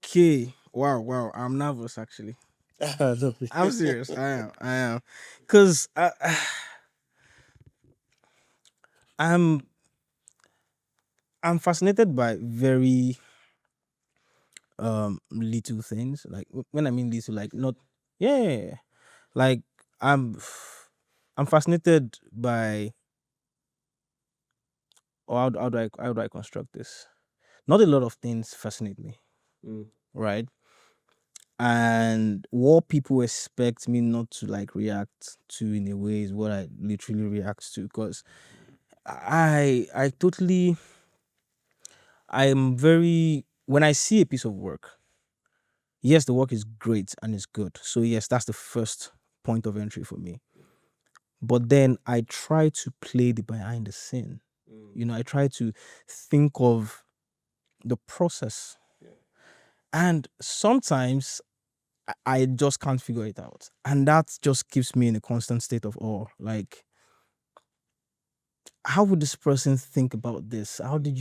Okay. Wow. I'm nervous actually. Don't be. I'm serious. I am. Cause I'm I'm fascinated by very little things. Like when I mean little, like not yeah. Like I'm I'm fascinated by or how do I construct this? Not a lot of things fascinate me, Mm. right? And what people expect me not to like react to in a way is what I literally react to because I totally I'm very when I see a piece of work, yes, the work is great and it's good. So yes, that's the first point of entry for me. But then I try to play the behind the scene. I try to think of the process. And sometimes I just can't figure it out. And that just keeps me in a constant state of awe. Like, how would this person think about this? How did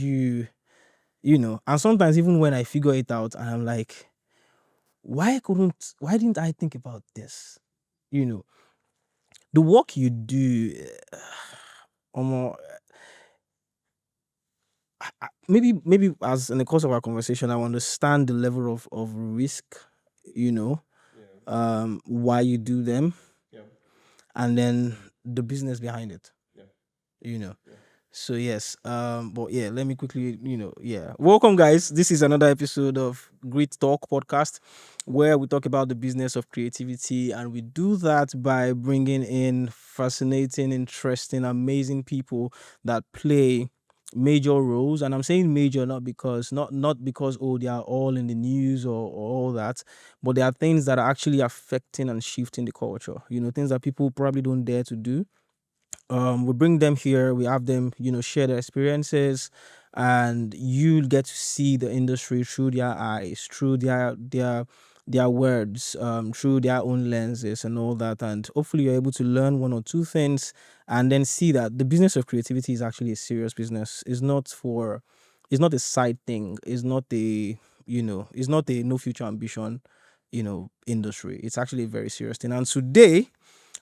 and sometimes even when I figure it out and I'm like, why didn't I think about this? You know, the work you do, um, maybe as in the course of our conversation, I understand the level of risk, you know, why you do them, and then the business behind it, you know. So yes, but yeah, let me quickly, welcome guys. This is another episode of Great Talk podcast, where we talk about the business of creativity, and we do that by bringing in fascinating, interesting, amazing people that play major roles. And I'm saying major not because they are all in the news or all that, but there are things that are actually affecting and shifting the culture. Things that people probably don't dare to do. We bring them here, we have them share their experiences, and you get to see the industry through their eyes, through their words, through their own lenses and all that. And hopefully you're able to learn one or two things and then see that the business of creativity is actually a serious business. It's not a side thing, it's not a no future ambition industry. It's actually a very serious thing. And today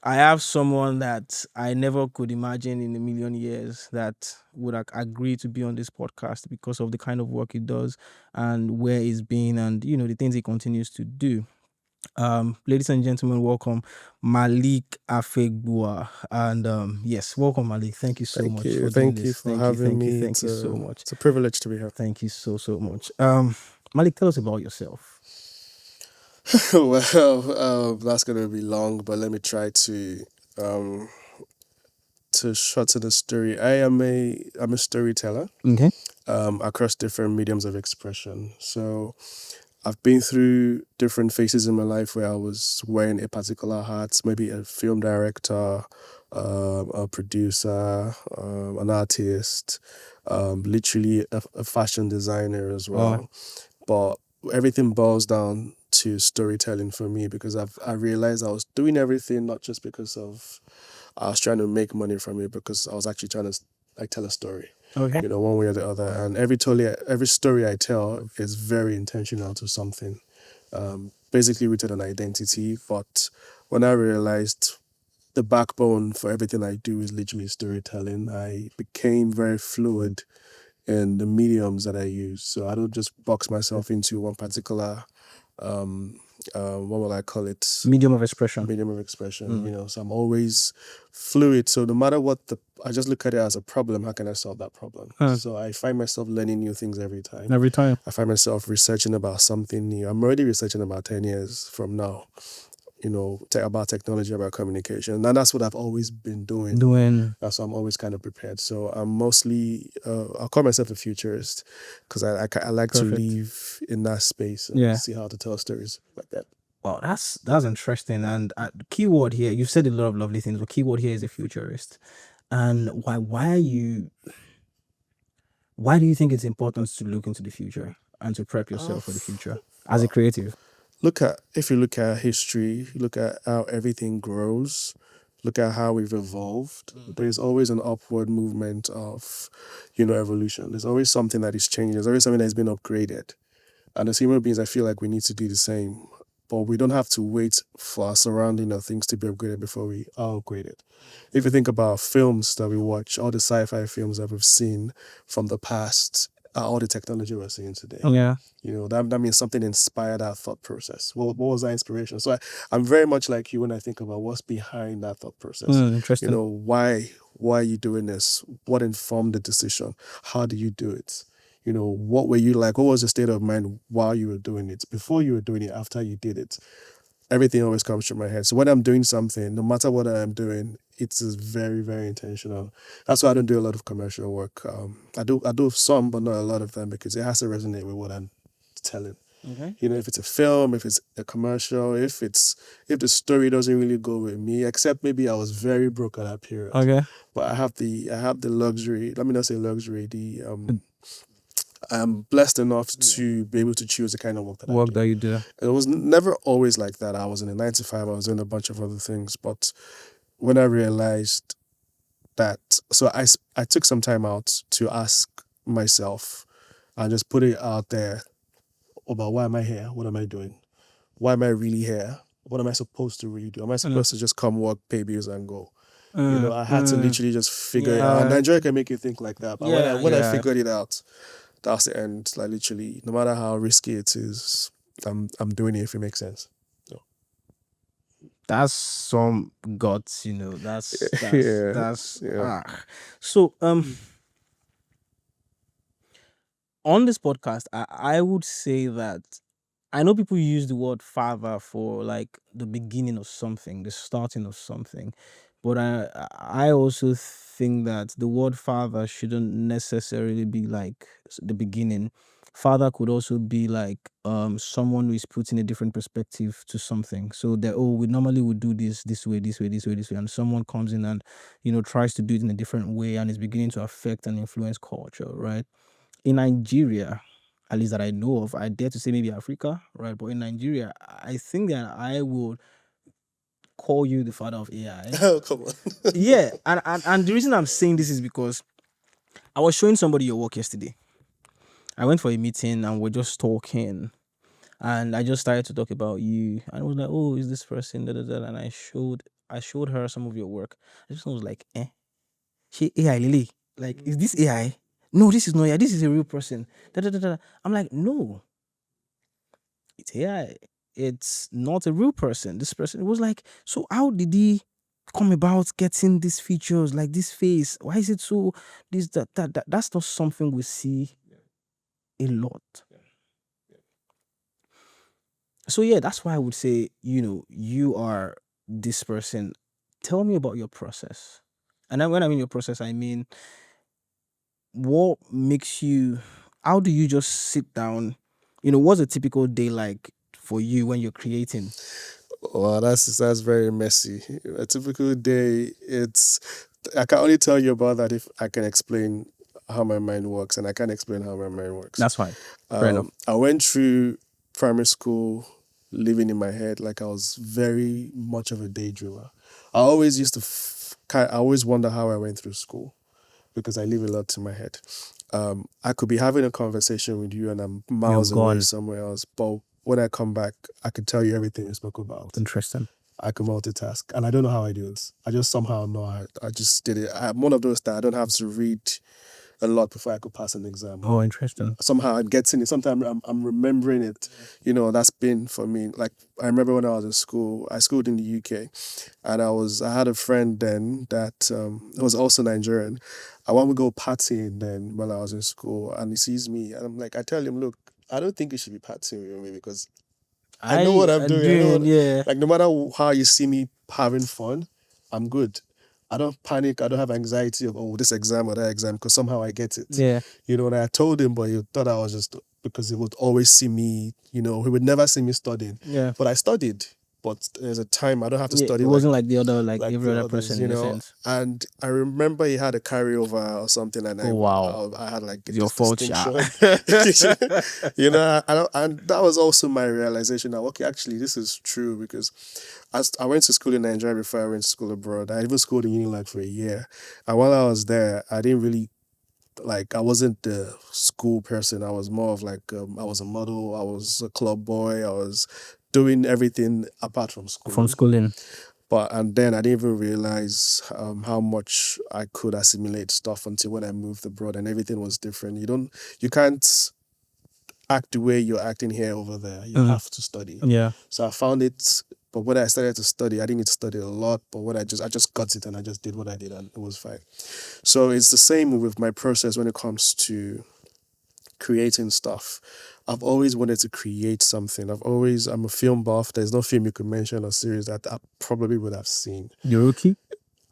I have someone that I never could imagine in a million years that would agree to be on this podcast because of the kind of work he does and where he's been and the things he continues to do. Ladies and gentlemen, welcome Malik Afegbua. And yes, welcome Malik. Thank you so Thank much you. for doing Thank you this. for Thank you, having thank you, me. thank you so much. It's a privilege to be here. Thank you so much. Malik, tell us about yourself. Well, that's gonna be long, but let me try um to shorten the story. I'm a storyteller Okay. across different mediums of expression. So I've been through different phases in my life where I was wearing a particular hat, maybe a film director, a producer, an artist, literally a fashion designer as Oh, well. But everything boils down to storytelling for me because I realized I was doing everything not just because of I was trying to make money from it, because I was actually trying to like tell a story, okay. one way or the other. And every story I tell is very intentional to something, basically rooted an identity. But when I realized the backbone for everything I do is literally storytelling, I became very fluid in the mediums that I use. So I don't just box myself into one particular, what will I call it? Medium of expression. Medium of expression, so I'm always fluid. So no matter I just look at it as a problem. How can I solve that problem? So I find myself learning new things every time. Every time. I find myself researching about something new. I'm already researching about 10 years from now, about technology, about communication. And that's what I've always been doing. So I'm always kind of prepared. So I'm mostly, I'll call myself a futurist because I like to live in that space and see how to tell stories like that. Wow, that's interesting. And the keyword here, you've said a lot of lovely things, but keyword here is a futurist. And why do you think it's important to look into the future and to prep yourself for the future as a creative? If you look at history, look at how everything grows, look at how we've evolved. There's always an upward movement of, evolution. There's always something that is changing. There's always something that has been upgraded. And as human beings, I feel like we need to do the same. But we don't have to wait for our surrounding or things to be upgraded before we are upgraded. If you think about films that we watch, all the sci-fi films that we've seen from the past, all the technology we're seeing today. Yeah. That means something inspired our thought process. What was that inspiration? So I'm very much like you when I think about what's behind that thought process. Interesting. Why are you doing this? What informed the decision? How do you do it? What were you like? What was the state of mind while you were doing it? Before you were doing it, after you did it? Everything always comes through my head. So when I'm doing something, no matter what I'm doing, it's very, very intentional. That's why I don't do a lot of commercial work. I do some, but not a lot of them, because it has to resonate with what I'm telling. Okay. If it's a film, if it's a commercial, if the story doesn't really go with me, except maybe I was very broke at that period. Okay. But I have the luxury. Let me not say luxury. I'm blessed enough to be able to choose the kind of work that I do. That you do. It was never always like that. I was in a 9 to 5. I was doing a bunch of other things. But when I realized that, so I took some time out to ask myself and just put it out there about, why am I here? What am I doing? Why am I really here? What am I supposed to really do? Am I supposed to just come work, pay bills, and go? I had to literally just figure it out. Nigeria can make you think like that. But when I figured it out, that's the end. Like, literally, no matter how risky it is, I'm doing it if it makes sense. That's some guts, That's Yeah. So on this podcast, I would say that I know people use the word father for like the beginning of something, the starting of something. But I also think that the word father shouldn't necessarily be like the beginning. Father could also be like someone who is putting a different perspective to something. So that, we normally would do this way, this way, this way, this way, and someone comes in and tries to do it in a different way and is beginning to affect and influence culture, right? In Nigeria, at least that I know of, I dare to say maybe Africa, right? But in Nigeria, I think that I would call you the father of AI. Oh, come on. Yeah, and the reason I'm saying this is because I was showing somebody your work yesterday. I went for a meeting and we're just talking, and I just started to talk about you, and I was like, "Oh, is this person?" Da, da, da. And I showed her some of your work. I just was like, she AI Lily. Like, is this AI? No, this is not AI. This is a real person. Da, da, da, da. I'm like, no, it's AI. It's not a real person. This person, it was like, so how did he come about getting these features, like this face? Why is it so this that that's not something we see a lot. So yeah, that's why I would say, you are this person. Tell me about your process. And then when I mean your process, I mean, what makes you, how do you just sit down? What's a typical day like for you when you're creating? Wow, that's very messy. A typical day, I can only tell you about that if I can explain how my mind works, and I can't explain how my mind works. That's fine. Fair enough. I went through primary school living in my head like I was very much of a daydreamer. I always used to, I always wonder how I went through school, because I live a lot in my head. I could be having a conversation with you and I'm miles away somewhere else, but when I come back, I could tell you everything you spoke about. Interesting. I can multitask, and I don't know how I do it. I just somehow know I just did it. I'm one of those that I don't have to read a lot before I could pass an exam. Oh, interesting. Somehow I'm getting it. Sometimes I'm remembering it. That's been for me. Like, I remember when I was in school, I schooled in the UK, and I had a friend then that was also Nigerian. I want to go partying then while I was in school, and he sees me, and I'm like, I tell him, look, I don't think you should be partying with me, because I know what I'm doing. Yeah. Like, no matter how you see me having fun, I'm good. I don't panic. I don't have anxiety of, this exam or that exam, because somehow I get it. Yeah. And I told him, but he thought I was just, because he would always see me, he would never see me studying. Yeah. But I studied. But there's a time I don't have to study. It wasn't like the other, like every the other others, person in a sense. And I remember he had a carryover or something, and I had like your fault, and that was also my realization that, okay, actually this is true, because I went to school in Nigeria before I went to school abroad. I even schooled in Unilag for a year, and while I was there, I didn't really like I wasn't the school person. I was more of like I was a model. I was a club boy. I was doing everything apart from schooling. From schooling. But and then I didn't even realize how much I could assimilate stuff until when I moved abroad and everything was different. You can't act the way you're acting here over there. You have to study. Yeah. So I found it. But when I started to study, I didn't need to study a lot. But when I just got it and I just did what I did and it was fine. So it's the same with my process when it comes to creating stuff. I've always wanted to create something. I'm a film buff. There's no film you could mention or series that I probably would have seen. The Rookie?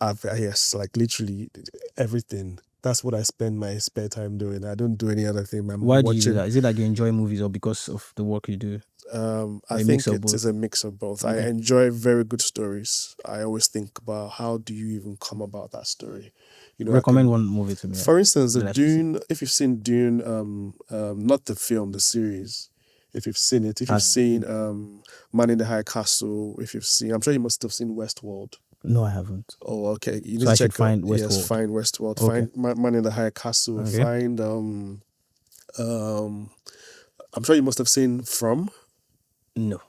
Yes, like literally everything. That's what I spend my spare time doing. I don't do any other thing. Why do you do that? Is it that you enjoy movies or because of the work you do? I think it is a mix of both. Okay. I enjoy very good stories. I always think about how do you even come about that story. Recommend one movie to me. For instance, the Dune. If you've seen Dune, not the film, the series. If you've seen it, if you've seen Man in the High Castle, if you've seen, I'm sure you must have seen Westworld. No, I haven't. Oh, okay. You So I should find Westworld. Yes, find Westworld. Okay. Find Man in the High Castle. Okay. Find I'm sure you must have seen From. No.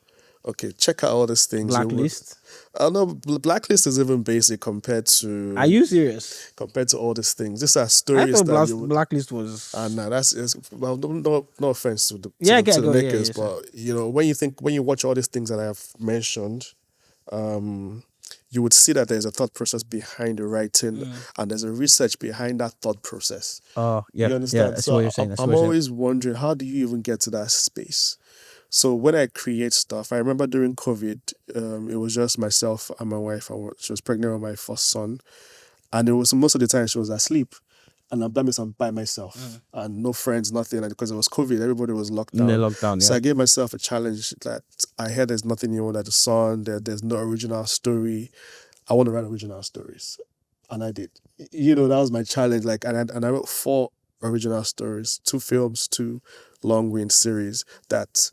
Okay, check out all these things. Blacklist? No, Blacklist is even basic compared to... Are you serious? Compared to all these things. These are stories I thought Blacklist was... no, well, no offense to the makers, but when you watch all these things that I have mentioned, you would see that there's a thought process behind the writing and there's a research behind that thought process. Oh, yeah. You understand? Yeah, that's what you're saying. I'm always wondering, how do you even get to that space? So when I create stuff, I remember during COVID, it was just myself and my wife. She was pregnant with my first son. And it was most of the time she was asleep. And I'm by myself. And no friends, nothing. And because it was COVID, everybody was locked down. Lockdown, yeah. So I gave myself a challenge that I heard there's nothing new under the sun. There's no original story. I want to write original stories. And I did. That was my challenge. And I wrote 4 original stories, 2 films, 2 long-wind series that...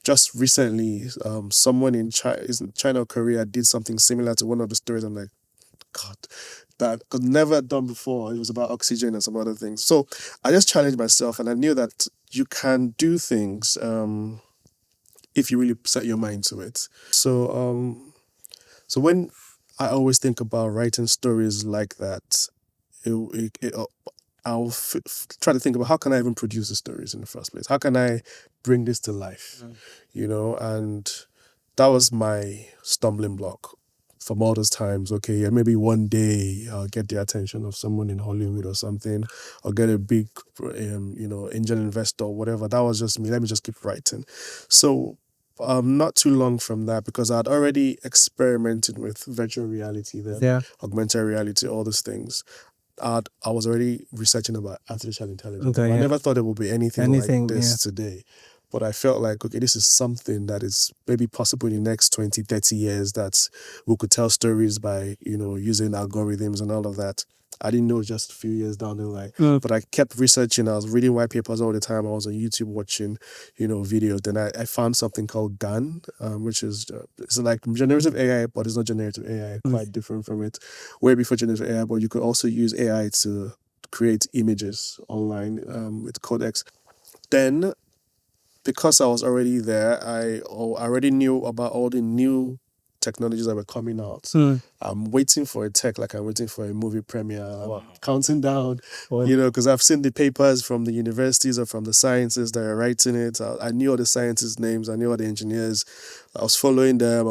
Just recently, someone in China or Korea did something similar to one of the stories. I'm like, God, that was never done before. It was about oxygen and some other things. So I just challenged myself, and I knew that you can do things if you really set your mind to it. So when I always think about writing stories like that, I'll try to think about how can I even produce the stories in the first place? How can I bring this to life? And that was my stumbling block from all those times. Okay, yeah, maybe one day I'll get the attention of someone in Hollywood or something, or get a big, angel investor or whatever. That was just me. Let me just keep writing. So not too long from that, because I'd already experimented with virtual reality, augmented reality, all those things. I was already researching about artificial intelligence. I never thought it would be anything like this today. But I felt like, okay, this is something that is maybe possible in the next 20, 30 years, that we could tell stories by, using algorithms and all of that. I didn't know just a few years down the line. But I kept researching. I was reading white papers all the time. I was on YouTube watching, videos. Then I found something called GAN, which is it's like generative AI, but it's not generative AI. Quite different from it. Way before generative AI, but you could also use AI to create images online with codecs. Then, because I was already there, I already knew about all the new technologies that were coming out. I'm waiting for a tech like I'm waiting for a movie premiere. I'm counting down, because I've seen the papers from the universities or from the scientists that are writing it. I knew all the scientists' names. I knew all the engineers. I was following them.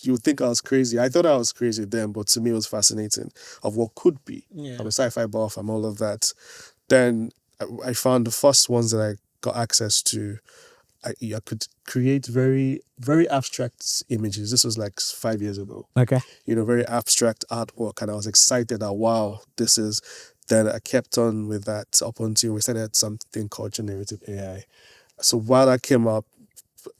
You would think I was crazy. I thought I was crazy then, but to me it was fascinating of what could be. Yeah. I'm a sci-fi buff. I'm all of that. Then I found the first ones that I got access to. I could create very, very abstract images. This was like 5 years ago. Okay. Very abstract artwork. And I was excited that, wow, this is... Then I kept on with that up until we started something called generative AI. So while that came up,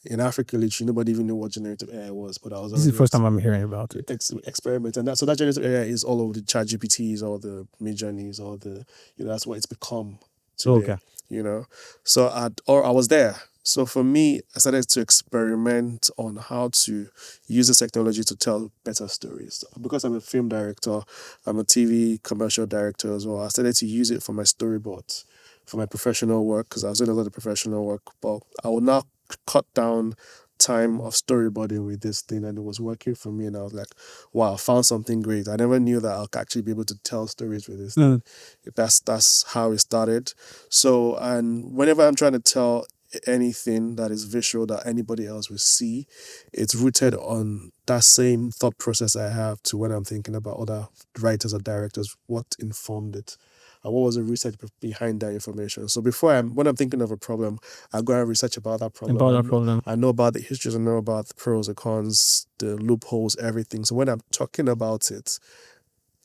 in Africa, literally, nobody even knew what generative AI was. But I was... This is the first time I'm hearing about it. Experiment. And so that generative AI is all over the ChatGPTs, all the Midjourneys, all the... that's what it's become today. Okay. So I was there. So for me, I started to experiment on how to use this technology to tell better stories. Because I'm a film director, I'm a TV commercial director as well. I started to use it for my storyboards, for my professional work, because I was doing a lot of professional work. But I will now cut down time of storyboarding with this thing, and it was working for me. And I was like, wow, I found something great. I never knew that I'll actually be able to tell stories with this thing. Mm. That's how it started. So, and whenever I'm trying to tell anything that is visual that anybody else will see, it's rooted on that same thought process I have to when I'm thinking about other writers or directors, what informed it. And what was the research behind that information? So when I'm thinking of a problem, I go and research about that problem. About that problem. I know about the histories, I know about the pros and cons, the loopholes, everything. So when I'm talking about it,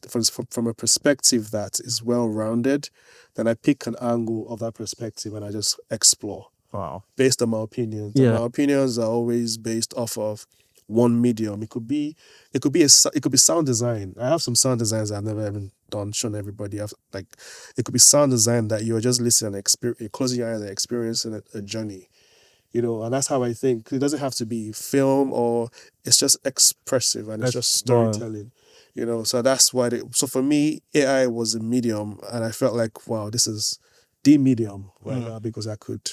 from a perspective that is well rounded, then I pick an angle of that perspective and I just explore Wow. based on my opinions. And Yeah. my opinions are always based off of one medium. It could be sound design. I have some sound designs I've never even done, shown everybody. Like it could be sound design that you're just listening, closing your eyes and experiencing a journey. And that's how I think. It doesn't have to be film, or it's just expressive and it's just storytelling. So that's why. So for me, AI was a medium, and I felt like, wow, this is the medium right now, because I could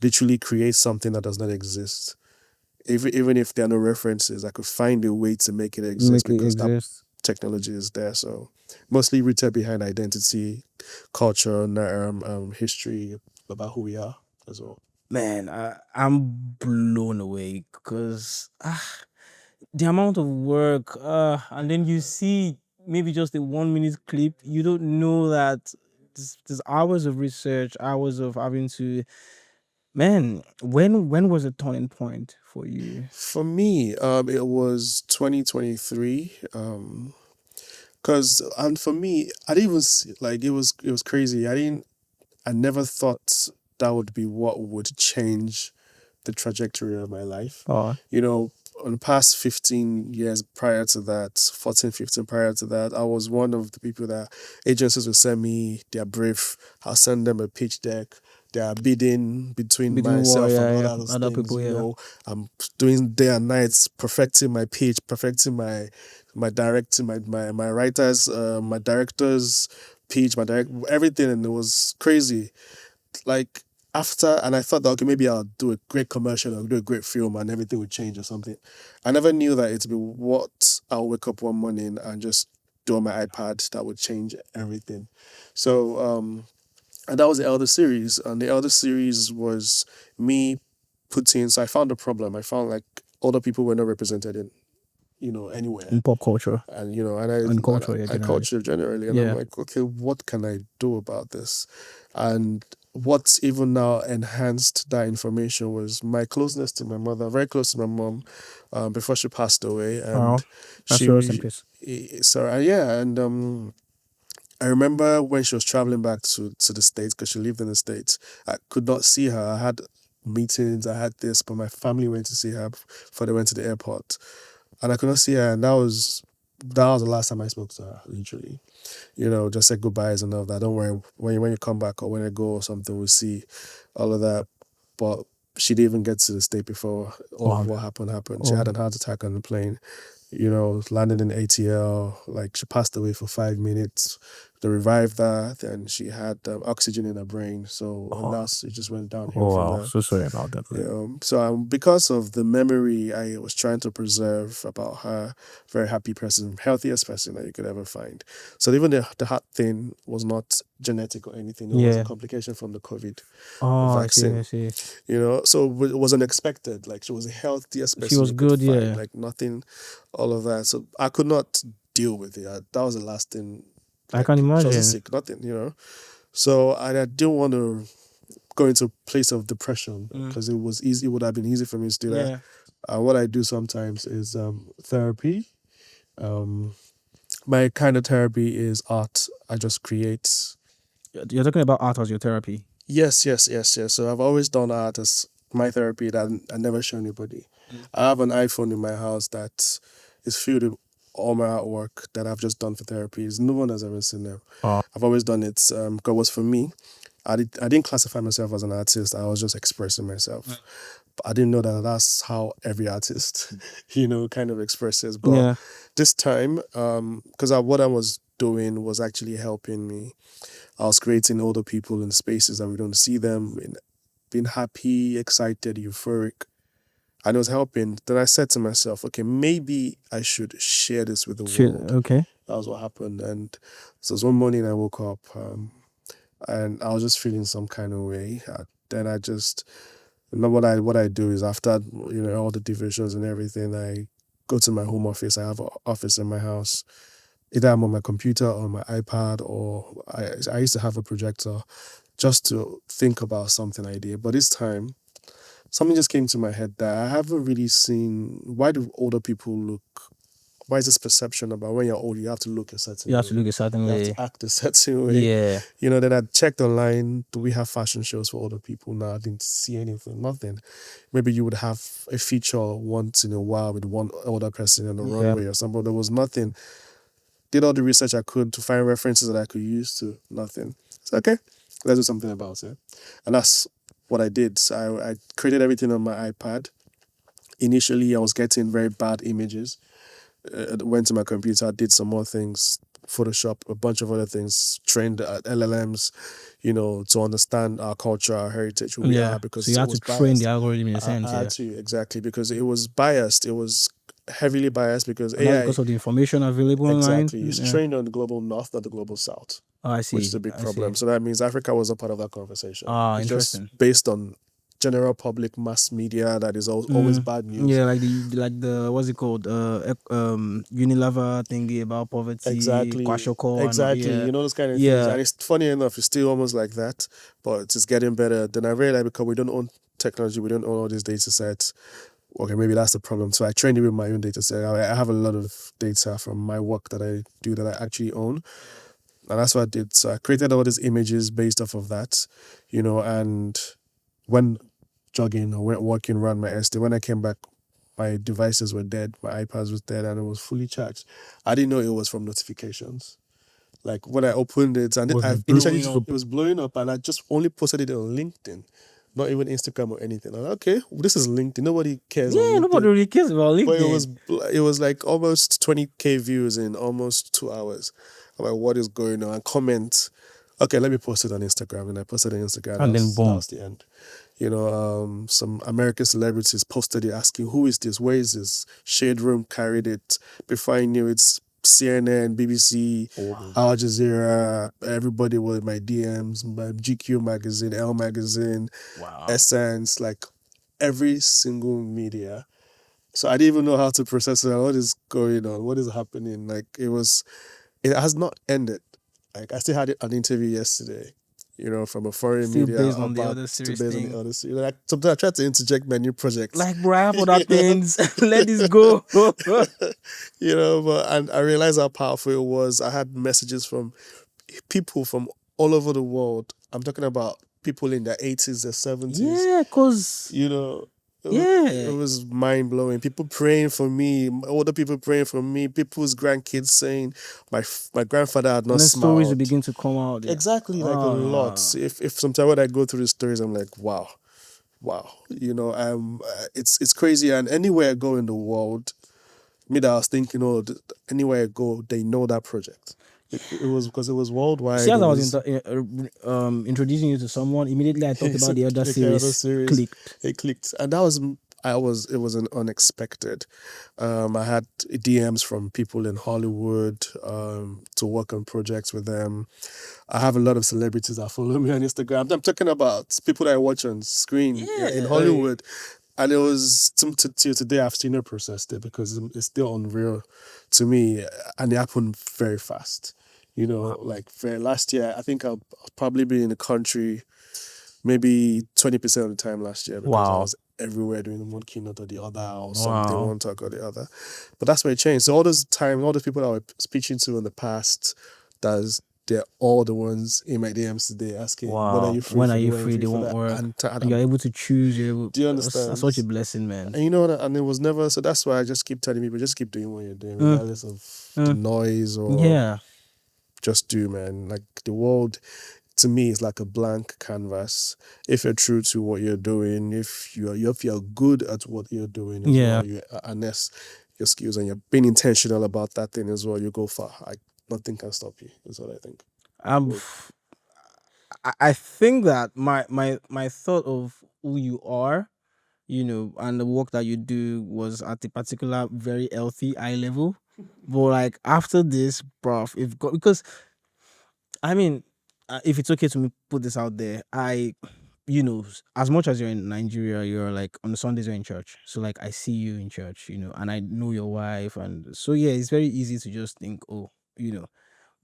literally create something that does not exist. Even if there are no references, I could find a way to make it exist because that technology is there. So mostly rooted behind identity, culture, history, about who we are as well. Man, I'm blown away because the amount of work, and then you see maybe just a 1 minute clip, you don't know that there's hours of research, hours of having to. Man, when was a turning point for you? For me, it was 2023. Cause and for me, I didn't even like it was crazy. I never thought that would be what would change the trajectory of my life. Oh, On the past 15 years prior to that, 14, 15 prior to that, I was one of the people that agencies would send me their brief. I'll send them a pitch deck. They are bidding between between war, myself and yeah, all yeah, those other things. people, yeah. I'm doing day and nights, perfecting my pitch, perfecting my directing, my writers, my directors pitch, everything, and it was crazy. Like after, and I thought that okay, maybe I'll do a great commercial or do a great film and everything would change or something. I never knew that it'd be what I'll wake up one morning and just do on my iPad that would change everything. So and that was the Elder series, and the Elder series was me putting. So I found a problem. I found like older people were not represented in anywhere, In pop culture and culture, yeah, I generally. culture generally, and I'm Yeah. like, okay, what can I do about this? And what's even now enhanced that information was my closeness to my mother, very close to my mom, before she passed away, Wow. and That's yours in she, peace. so yeah, and I remember when she was traveling back to the States, because she lived in the States. I could not see her. I had meetings, I had this, but my family went to see her before they went to the airport, and I could not see her, and that was the last time I spoke to her, literally. Just said goodbyes and all of that. Don't worry, when you come back or when I go or something, we'll see all of that. But she didn't even get to the state before all of Wow. what happened. She Oh. had an heart attack on the plane. Landed in ATL. Like she passed away for 5 minutes. They revived her. Then she had oxygen in her brain. So and that's it just went downhill Oh from wow, there. so sorry about that. So because of the memory I was trying to preserve about her, very happy person, healthiest person that you could ever find. So even the heart thing was not genetic or anything. It was a Yeah. complication from the COVID Oh, I vaccine. see. So it was unexpected. Like she was the healthiest She person was you could good, find. yeah. Like nothing, all of that. So I could not deal with it. That was the last thing. I can Like she wasn't imagine. sick, nothing. So I didn't want to go into a place of depression because it was easy. It would have been easy for me to do that. Yeah. What I do sometimes is therapy. My kind of therapy is art. I just create. You're talking about art as your therapy. Yes. So I've always done art as my therapy that I never show anybody. I have an iPhone in my house that is filled with all my artwork that I've just done for therapies. No one has ever seen them. Oh. I've always done it because it was for me. I didn't classify myself as an artist. I was just expressing myself. But I didn't know that that's how every artist, kind of expresses. But Yeah. this time, because what I was doing was actually helping me. I was creating older people in spaces that we don't see them, in being happy, excited, euphoric. And it was helping. Then I said to myself, okay, maybe I should share this with the Shit. world. Okay. That was what happened. And so one morning I woke up and I was just feeling some kind of way. Then I just, what I do is after, all the divisions and everything, I go to my home office. I have an office in my house. Either I'm on my computer or my iPad, or I used to have a projector just to think about something I did. But this time, something just came to my head that I haven't really seen. Why do older people look? Why is this perception about when you're old, you have to look a certain You way? have to look a certain You have way. to act a certain way. Yeah. Then I checked online, do we have fashion shows for older people? No, I didn't see anything, nothing. Maybe you would have a feature once in a while with one older person on the runway or something. There was nothing. Did all the research I could to find references that I could use to nothing. So, okay, let's do something about it. And that's what I did. So I created everything on my iPad. Initially, I was getting very bad images. Went to my computer, did some more things, Photoshop, a bunch of other things, trained LLMs, to understand our culture, our heritage, who we are, because so you it had to was train biased. the algorithm in a I sense. had to, exactly, because it was biased. It was heavily biased because And that's AI, because of the information available online. exactly, is trained on the global north, not the global south, Oh, I which is see. a big I see. problem. So that means Africa was a part of that conversation. Ah, It's just interesting. based on general public mass media that is always bad news. Yeah, like the what's it called? Unilever thingy about poverty. Exactly. Kwashoko Exactly. And, yeah. Those kind of things. Yeah. And it's funny enough, it's still almost like that, but it's getting better. Then I realized because we don't own technology, we don't own all these data sets. Okay, maybe that's the problem. So I trained it with my own data set. I have a lot of data from my work that I do that I actually own. And that's what I did. So I created all these images based off of that, and when jogging or went walking around my estate, when I came back, my devices were dead, my iPad was dead, and it was fully charged. I didn't know it was from notifications. Like when I opened it, and Was I it initially blowing up? it was blowing up, and I just only posted it on LinkedIn, not even Instagram or anything. I'm like, okay, this is LinkedIn. Nobody cares on Yeah, LinkedIn. nobody really cares about LinkedIn. But it was like almost 20K views in almost 2 hours. I'm like, what is going on? And comment. Okay, let me post it on Instagram, and I posted it on Instagram. And then That boom. was the end. Some American celebrities posted it asking, who is this? Where is this? Shade Room carried it. Before I knew it's CNN, BBC, Al Jazeera, everybody was in my DMs, my GQ magazine, Elle magazine, Essence, like every single media. So I didn't even know how to process it. What is going on? What is happening? Like it has not ended. Like I still had an interview yesterday, from a foreign Still media based on the about other still serious based on thing. the other series. Like sometimes I try to interject my new projects. Like, bro, I have other things. Let this go. But and I realized how powerful it was. I had messages from people from all over the world. I'm talking about people in their 80s, their 70s. Yeah, cause it was mind blowing. People praying for me, older people praying for me, people's grandkids saying my grandfather had not and then smiled. stories will begin to come out. Exactly, like a lot. If sometimes when I go through the stories, I'm like, wow. It's crazy. And anywhere I go in the world, me that I was thinking, anywhere I go, they know that project. It was because it was worldwide. See, as I was introducing you to someone, immediately I thought about the other series. Clicked. It clicked, and it was an unexpected. I had DMs from people in Hollywood to work on projects with them. I have a lot of celebrities that follow me on Instagram. I'm talking about people that I watch on screen in Hollywood. And it was, till today, I've still not processed it because it's still unreal to me. And it happened very fast. Like last year, I think I'll probably be in the country maybe 20% of the time last year because I was everywhere doing one keynote or the other or something, one talk or the other. But that's where it changed. So all those people that I was speaking to in the past, they're all the ones in my DMs today asking, when are you free? When are you free? They won't work. And you're able to choose. Do you understand? That's such a blessing, man. And and it was never, so that's why I just keep telling people, just keep doing what you're doing, regardless of the noise or just do, man. Like the world, to me, it's like a blank canvas. If you're true to what you're doing, if you're good at what you're doing as well, you harness your skills and you're being intentional about that thing as well, you go far. Nothing can stop you. Is what I think. Um, I think that my thought of who you are, and the work that you do was at a particular very healthy eye level. But like after this, bruv, because I mean, if it's okay to me put this out there, as much as you're in Nigeria, you're like on the Sundays you're in church. So like I see you in church, and I know your wife, and so yeah, it's very easy to just think, oh, you know.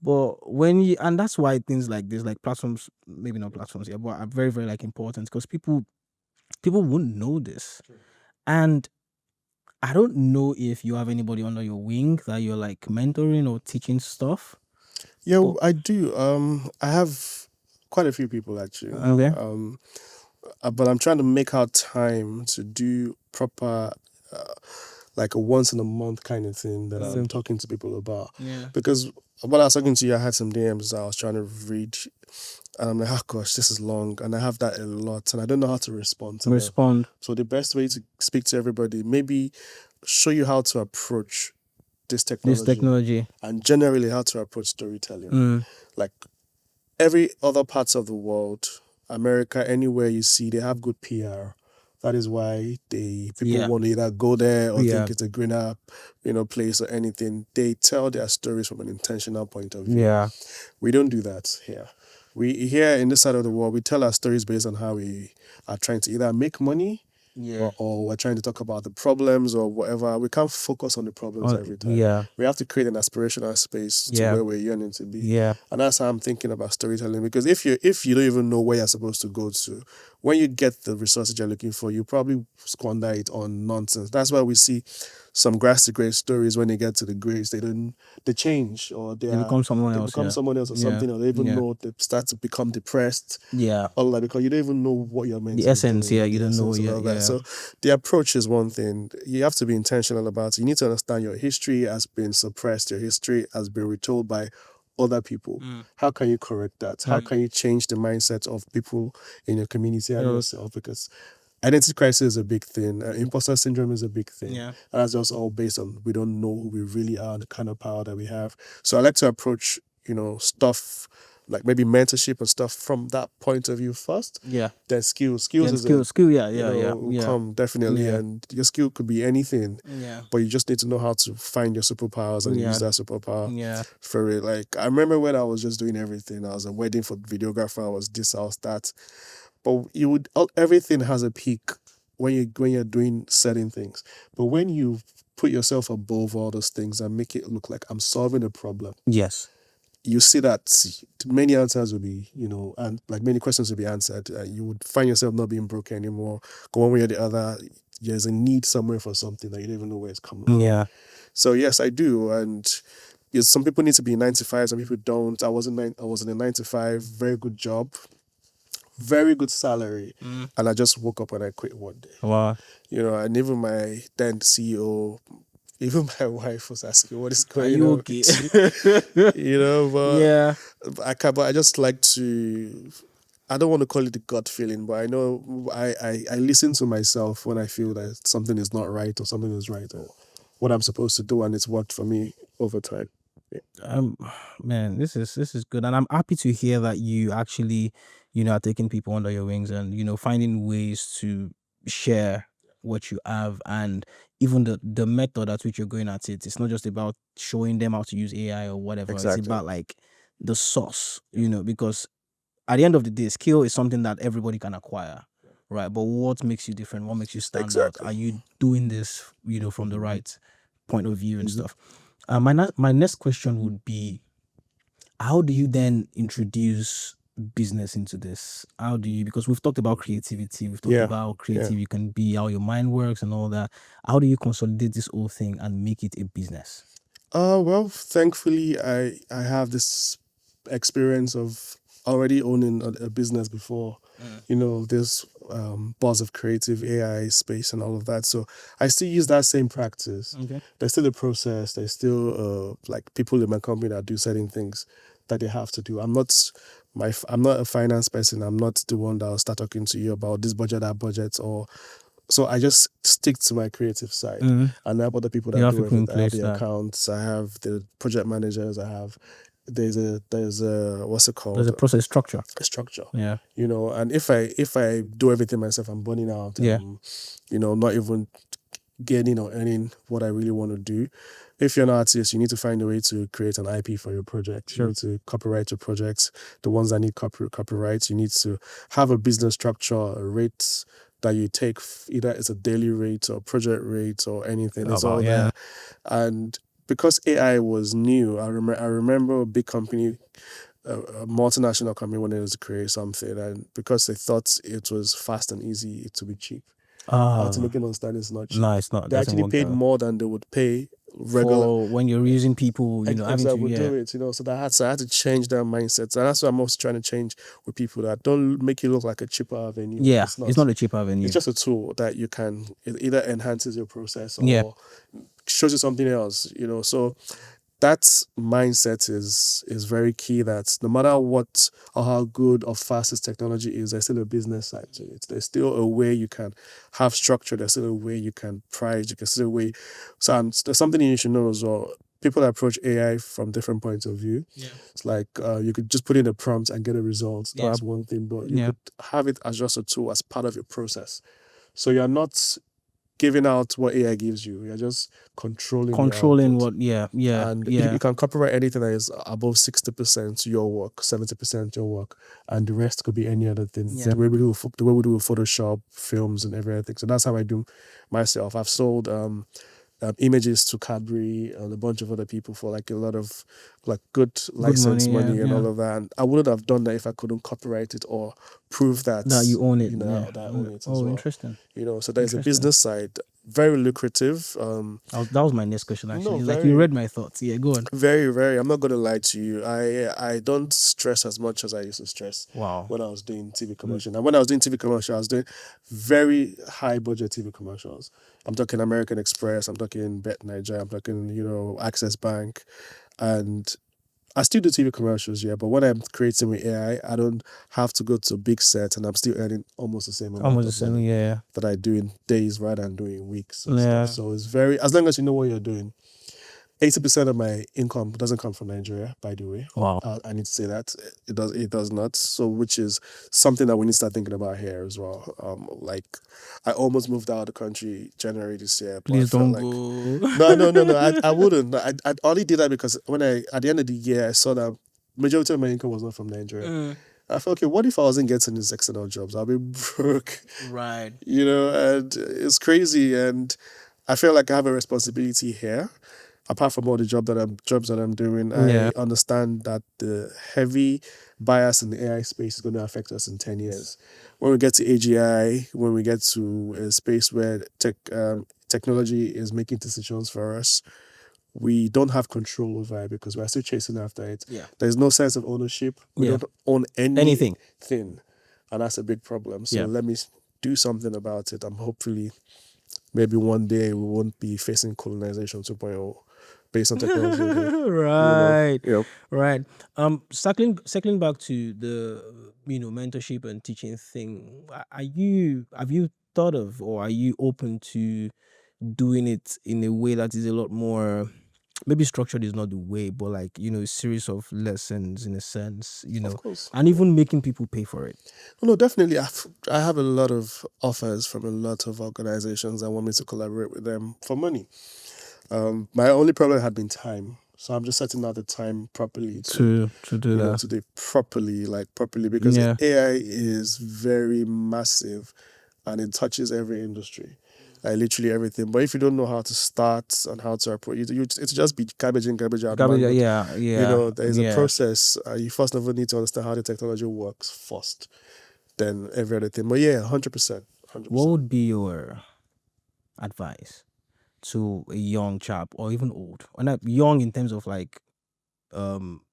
But and that's why things like this, like platforms, maybe not platforms, yeah, but are very, very like important because people wouldn't know this. And I don't know if you have anybody under your wing that you're like mentoring or teaching stuff. Yeah, Oh. I do. I have quite a few people actually. Okay. But I'm trying to make out time to do proper, like a once in a month kind of thing that I'm talking to people about. Yeah. Because while I was talking to you, I had some DMs that I was trying to read, and I'm like, oh gosh, this is long, and I have that a lot, and I don't know how to respond to them. So the best way to speak to everybody, maybe show you how to approach this technology, and generally how to approach storytelling. Like every other parts of the world, America, anywhere you see, they have good PR. That is why people want to either go there or think it's a greener, place or anything. They tell their stories from an intentional point of view. Yeah. We don't do that here. We here in this side of the world, we tell our stories based on how we are trying to either make money, or we're trying to talk about the problems or whatever. We can't focus on the problems every time. Yeah. We have to create an aspirational space to where we're yearning to be. Yeah. And that's how I'm thinking about storytelling. Because if you don't even know where you're supposed to go to, when you get the resources you're looking for, you probably squander it on nonsense. That's why we see some grass to grace stories. When they get to the grades, they change, or they become someone else. Or something, or they even know they start to become depressed. Yeah. All that, because you don't even know what you're meant to The essence, be doing. you don't know. Yeah. So the approach is one thing. You have to be intentional about it. You need to understand your history has been suppressed. Your history has been retold by other people. How can you correct that? How can you change the mindset of people in your community and yourself? Because identity crisis is a big thing. Imposter syndrome is a big thing. And that's just all based on we don't know who we really are, the kind of power that we have. So I like to approach, stuff like maybe mentorship and stuff from that point of view first. Yeah. Then skills. Will come definitely. Yeah. And your skill could be anything. Yeah. But you just need to know how to find your superpowers and use that superpower for it. Like I remember when I was just doing everything. I was a wedding videographer. I was this, I was that. But everything has a peak when you're doing certain things. But when you put yourself above all those things and make it look like I'm solving a problem. Yes. You see that many answers will be, and like many questions will be answered. You would find yourself not being broke anymore. Go one way or the other. There's a need somewhere for something that you don't even know where it's coming from. Yeah. So yes, I do. And some people need to be 9 to 5, some people don't. I was in a 9 to 5, very good job, very good salary. And I just woke up and I quit one day. Wow. And even my then CEO, even my wife was asking, what is going on? Okay? But yeah. But I just like to, I don't want to call it the gut feeling, but I know I listen to myself when I feel that something is not right or something is right or what I'm supposed to do, and it's worked for me over time. Yeah. Man, this is good, and I'm happy to hear that you actually, are taking people under your wings and finding ways to share what you have, and even the method at which you're going at it. It's not just about showing them how to use AI or whatever. Exactly. It's about like the source, because at the end of the day, skill is something that everybody can acquire, right? But what makes you different? What makes you stand out? Are you doing this, from the right point of view and stuff? My next question would be, how do you then introduce business into this? How do you, because we've talked about creativity, we've talked about how creative you can be, how your mind works and all that. How do you consolidate this whole thing and make it a business? Well, thankfully, I have this experience of already owning a business before. There's buzz of creative AI space and all of that. So I still use that same practice. Okay. There's still a process. There's still like people in my company that do certain things that they have to do. I'm not a finance person. I'm not the one that will start talking to you about this budget, that budget, or so I just stick to my creative side. And I have other people You that have do people in everything. I have place the that accounts. I have the project managers. There's a what's it called? there's a process structure. A structure. Yeah. And if I do everything myself, I'm burning out. Yeah. Not even getting or earning what I really want to do. If you're an artist, you need to find a way to create an IP for your project. Sure. You need to copyright your projects, the ones that need copyrights. You need to have a business structure, a rate that you take, either it's a daily rate or project rate or anything. It's all there. And because AI was new, I remember a big company, a multinational company, wanted us to create something, and because they thought it was fast and easy, it would be cheap. To make it understand, it's not cheap. No, it's not. They actually paid more than they would pay regular for when you're using people, having to would do it. So I had to change their mindset, and that's what I'm also trying to change with people, that don't make it look like a cheaper avenue. Yeah, it's not a cheaper avenue. It's just a tool that you can, it either enhances your process or shows you something else. So that mindset is very key, that no matter what or how good or fast this technology is, there's still a business side to it. There's still a way you can have structure. There's still a way you can price. You can still a way. So there's something you should know as well. People approach AI from different points of view. It's like you could just put in a prompt and get a result. That's one thing, but you could have it as just a tool, as part of your process. So you're not giving out what AI gives you. You're just controlling what. And you can copyright anything that is above 60% your work, 70% your work, and the rest could be any other thing. The way we do with Photoshop, films, and everything. So that's how I do myself. I've sold images to Cadbury and a bunch of other people for like a lot of like good license money and all of that. And I wouldn't have done that if I couldn't copyright it or prove that you own it. that I own it as well. Interesting. So there's a business side, very lucrative. That was my next question actually. Like you read my thoughts. Yeah, go on. Very, very. I'm not gonna lie to you. I don't stress as much as I used to stress. Wow. When I was doing TV commercial. And when I was doing TV commercial, I was doing very high budget TV commercials. I'm talking American Express, I'm talking Bet Nigeria, I'm talking, Access Bank. And I still do TV commercials, but when I'm creating with AI, I don't have to go to a big set, and I'm still earning almost the same amount that I do in days rather than doing weeks. Stuff. So it's very, as long as you know what you're doing. 80% of my income doesn't come from Nigeria, by the way. Wow. I need to say that. It does not. So, which is something that we need to start thinking about here as well. Like, I almost moved out of the country January this year. Please don't go. No. I wouldn't. I only did that because at the end of the year, I saw that majority of my income was not from Nigeria. I thought, okay, what if I wasn't getting these external jobs? I'll be broke. Right. And it's crazy. And I feel like I have a responsibility here. Apart from all the jobs that I'm doing, I understand that the heavy bias in the AI space is going to affect us in 10 years. When we get to AGI, when we get to a space where technology is making decisions for us, we don't have control over it because we're still chasing after it. Yeah. There's no sense of ownership. We don't own anything. And that's a big problem. So let me do something about it. I'm hopefully, maybe one day we won't be facing colonization 2.0. Based on technology. Right. Right. Circling back to the mentorship and teaching thing, have you thought of, or are you open to doing it in a way that is a lot more, maybe structured is not the way, but like a series of lessons in a sense, Of course. and even making people pay for it? No, definitely. I have a lot of offers from a lot of organizations that want me to collaborate with them for money. My only problem had been time, so I'm just setting out the time properly to do that. To do properly, because AI is very massive, and it touches every industry, literally everything. But if you don't know how to start and how to approach it, it's just be garbage in, garbage out. There is a process. You first of all need to understand how the technology works first, then every other thing. But 100%. What would be your advice to a young chap, or even old, or not young in terms of like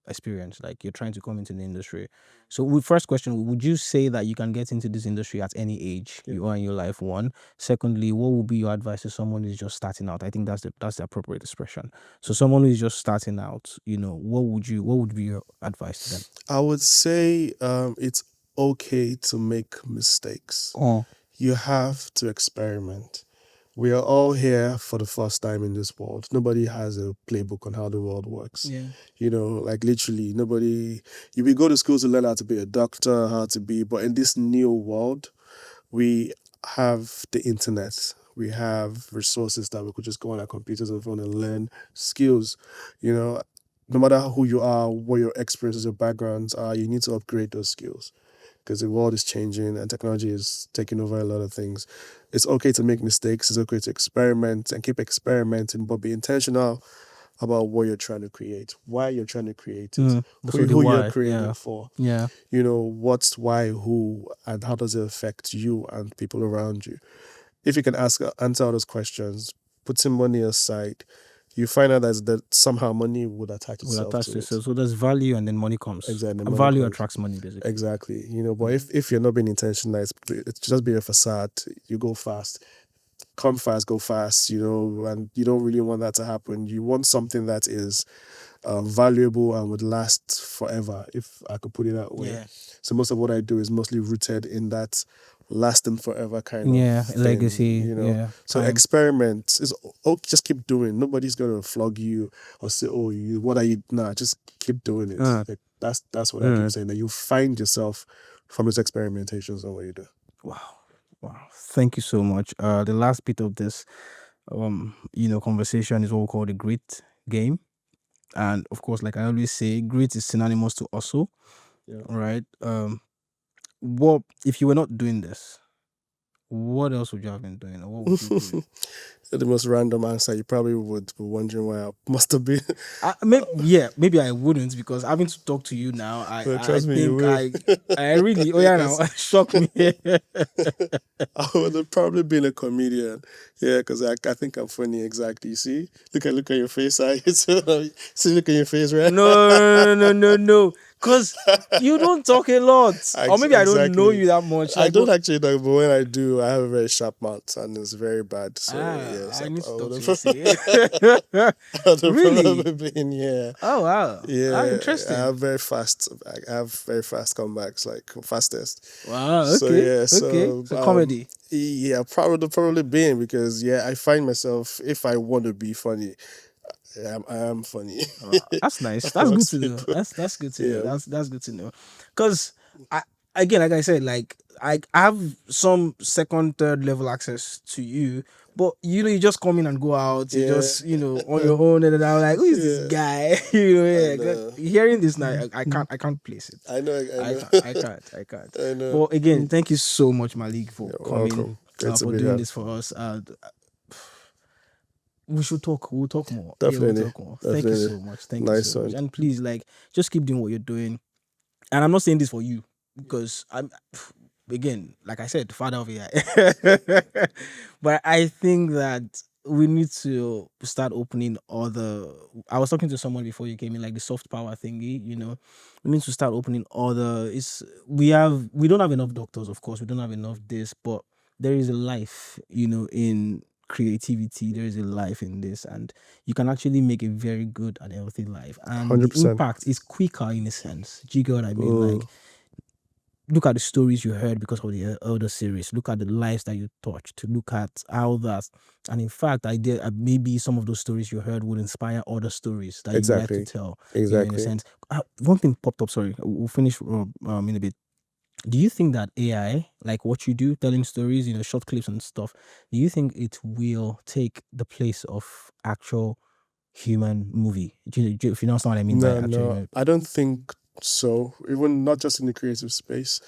experience, like you're trying to come into the industry. So with first question, would you say that you can get into this industry at any age you are in your life? One. Secondly, what would be your advice to someone who's just starting out? I think that's the appropriate expression. So someone who's just starting out, what would be your advice to them? I would say it's okay to make mistakes. Oh, You have to experiment. We are all here for the first time in this world. Nobody has a playbook on how the world works. yeah. Like literally nobody, you will go to school to learn how to be a doctor, but in this new world, we have the internet. We have resources that we could just go on our computers and phone and learn skills. No matter who you are, what your experiences, your backgrounds are, you need to upgrade those skills because the world is changing and technology is taking over a lot of things. It's okay to make mistakes. It's okay to experiment and keep experimenting, but be intentional about what you're trying to create, why you're trying to create it, who you're creating for. Yeah. What's why, who, and how does it affect you and people around you. If you can answer all those questions, put some money aside, you find out that somehow money would attach itself to it. So there's value and then money comes. Exactly. Value attracts money, basically. Exactly. But if you're not being intentional, it's just be a facade. You go fast. Come fast, go fast, and you don't really want that to happen. You want something that is valuable and would last forever, if I could put it that way. Yeah. So most of what I do is mostly rooted in that lasting forever kind of thing, legacy. Yeah. So experiment is just keep doing. Nobody's gonna flog you or say, "Oh, what are you?" Nah, just keep doing it. Like, that's what I keep saying. That you find yourself from those experimentations on what you do. Wow. Thank you so much. The last bit of this conversation is what we call the grit game. And of course, like I always say, grit is synonymous to hustle. Yeah. Right. What if you were not doing this? What else would you have been doing? Or what would you do? The most random answer, you probably would be wondering why I must have been. Maybe I wouldn't, because having to talk to you now, I really now shock me. I would have probably been a comedian. Yeah, because I think I'm funny. Exactly. You see, look at your face. See, look at your face, right? No. Because you don't talk a lot. Or maybe I don't know you that much. I don't actually know, but when I do, I have a very sharp mouth and it's very bad. So yes, I need to talk to you. Really? Yeah. Oh wow. Yeah. Interesting. I have very fast comebacks, like fastest. Wow. Okay. So comedy. Yeah, probably being, because I find myself, if I want to be funny, I am funny. That's nice. That's good to know. That's good to know. That's good to know. Because again, like I said, like I have some second, third level access to you, but you just come in and go out. You just on your own, and then I'm like, who is this guy? Hearing this now, I can't place it. I know. I can't. I know. But again, thank you so much, Malik, for coming, for doing this for us. We should talk. We'll talk more. Definitely. We'll talk more. Thank you so much. Thank you so much. And please, just keep doing what you're doing. And I'm not saying this for you, because I'm, again, like I said, father of AI. But I think that we need to start opening other. I was talking to someone before you came in, like the soft power thingy. We need to start opening other. We don't have enough doctors, of course. We don't have enough this, but there is a life, in creativity. There is a life in this, and you can actually make a very good and healthy life, and 100%. The impact is quicker in a sense. Do you get what I mean? Like, look at the stories you heard because of the elder series. Look at the lives that you touched. Look at how that, and in fact, maybe some of those stories you heard would inspire other stories that you like to tell. Exactly. In a sense, one thing popped up. Sorry, we'll finish in a bit. Do you think that AI, like what you do, telling stories, short clips and stuff, do you think it will take the place of actual human movie? If you know what I mean by actual movie? I don't think so. Even not just in the creative space,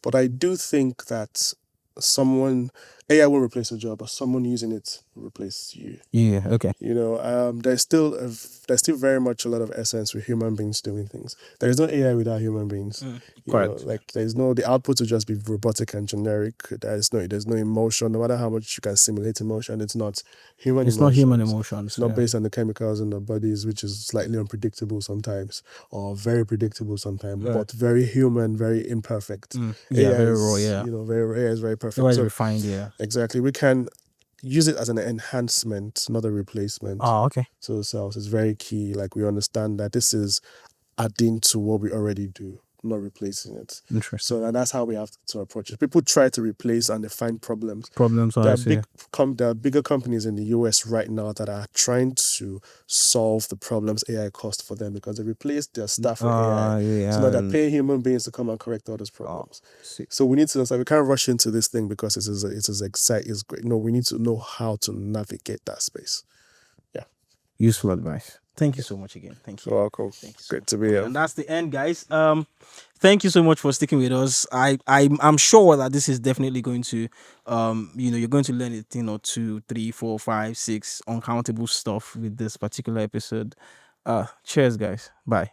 but I do think that someone AI won't replace a job, but someone using it will replace you. Yeah. Okay. There's still very much a lot of essence with human beings doing things. There is no AI without human beings. Correct. Like there's no the output will just be robotic and generic. There's no emotion. No matter how much you can simulate emotion, it's not human It's not human emotions. emotions. It's not based on the chemicals in the bodies, which is slightly unpredictable sometimes, or very predictable sometimes, but very human, very imperfect. Yeah, AI very is, raw. Yeah, AI is very perfect. very So refined. Yeah. exactly, we can use it as an enhancement, not a replacement. Oh, okay. To ourselves. It's very key. Like we understand that this is adding to what we already do, not replacing it. Interesting. So and that's how we have to approach it. People try to replace and they find problems. Problems. There I are see. there are bigger companies in the US right now that are trying to solve the problems AI caused for them because they replaced their staff with AI. Yeah. So now they're paying human beings to come and correct all those problems. See. So we need to understand we can't rush into this thing because it is exciting. It's great. No, we need to know how to navigate that space. Yeah. Useful advice. Thank you so much again. Thank you. You're welcome. Thank you so Great much to for be coming. here. And that's the end, guys. Thank you so much for sticking with us. I'm sure that this is definitely going to you're going to learn a thing or two, three, four, five, six uncountable stuff with this particular episode. Cheers, guys. Bye.